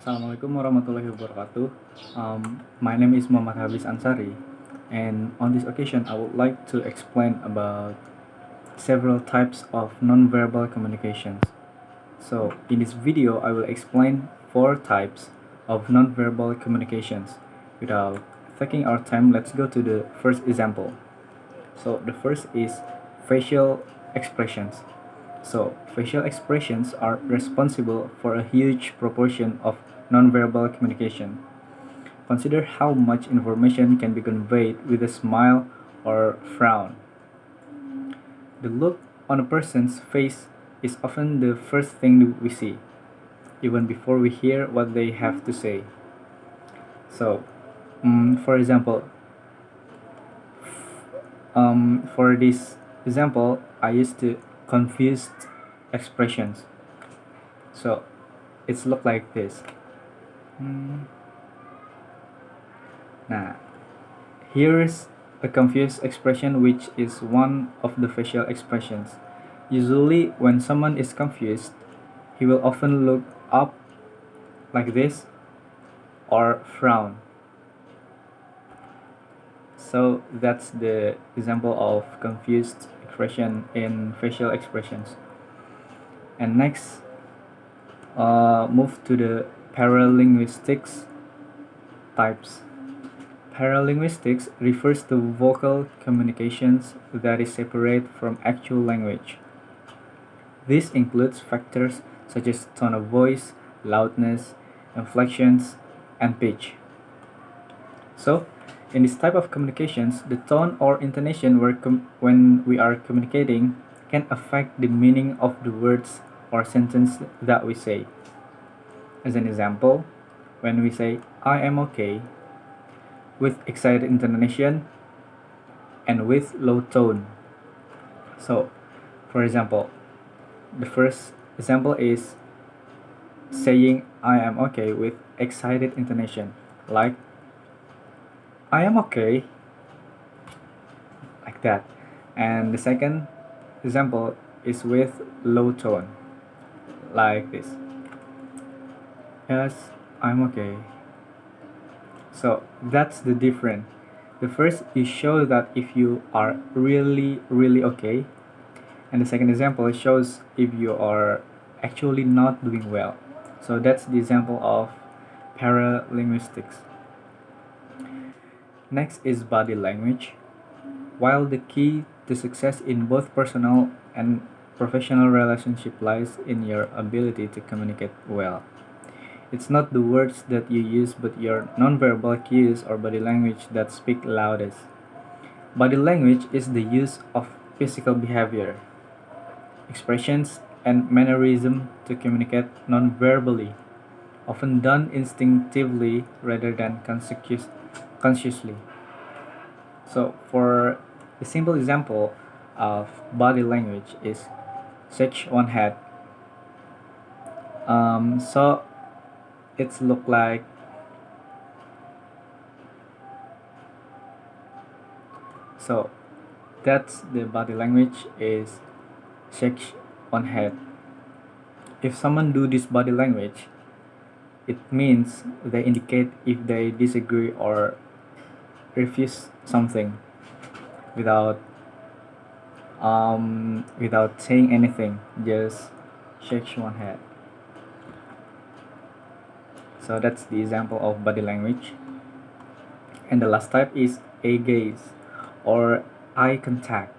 Assalamualaikum warahmatullahi wabarakatuh. My name is Muhammad Hafizh Anshari, and on this occasion, I would like to explain about several types of nonverbal communications. So, in this video, I will explain 4 types of nonverbal communications. Without taking our time, let's go to the first example. So, the first is facial expressions. So, facial expressions are responsible for a huge proportion of nonverbal communication. Consider how much information can be conveyed with a smile or frown. The look on a person's face is often the first thing we see, even before we hear what they have to say. So, for example, for this example, I used to confused expressions. So, it's look like this. Nah, here's a confused expression, which is one of the facial expressions. Usually, when someone is confused, he will often look up like this or frown. So that's the example of confused expression in facial expressions. And next, move to the paralinguistics types. Paralinguistics refers to vocal communications that is separate from actual language. This includes factors such as tone of voice, loudness, inflections, and pitch. So, in this type of communications, the tone or intonation when we are communicating can affect the meaning of the words or sentence that we say. As an example, when we say "I am okay" with excited intonation and with low tone. So, for example, the first example is saying "I am okay" with excited intonation, like "I am okay," like that. And the second example is with low tone, like this. "Yes, I'm okay." So that's the difference. The first is show that if you are really okay, and the second example shows if you are actually not doing well. So that's the example of paralinguistics. Next is body language. While the key to success in both personal and professional relationship lies in your ability to communicate well. It's not the words that you use, but your nonverbal cues or body language that speak loudest. Body language is the use of physical behavior, expressions, and mannerism to communicate nonverbally, often done instinctively rather than consciously. So, for a simple example of body language is shake one head. So it's look like so. That's the body language is shake one head. If someone do this body language, it means they indicate if they disagree or refuse something without without saying anything, just shake one head. So that's the example of body language. And the last type is a gaze or eye contact.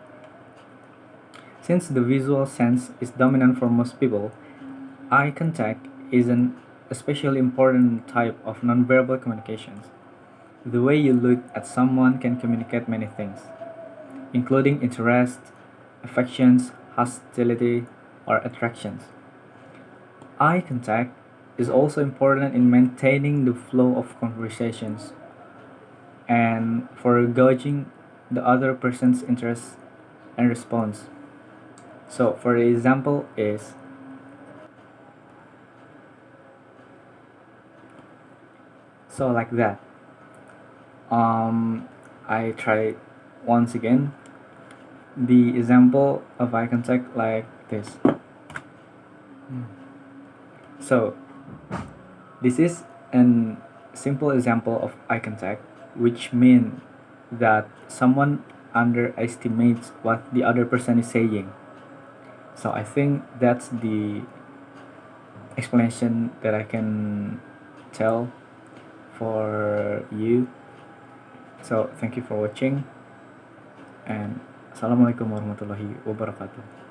Since the visual sense is dominant for most people, eye contact is an especially important type of nonverbal communications. The way you look at someone can communicate many things, including interest, affections, hostility, or attractions. Eye contact is also important in maintaining the flow of conversations and for gauging the other person's interest and response. So, for example, is so like that. I try once again the example of eye contact like this. So This is an simple example of eye contact, which means that someone underestimates what the other person is saying. So I think that's the explanation that I can tell for you. So thank you for watching, and assalamualaikum warahmatullahi wabarakatuh.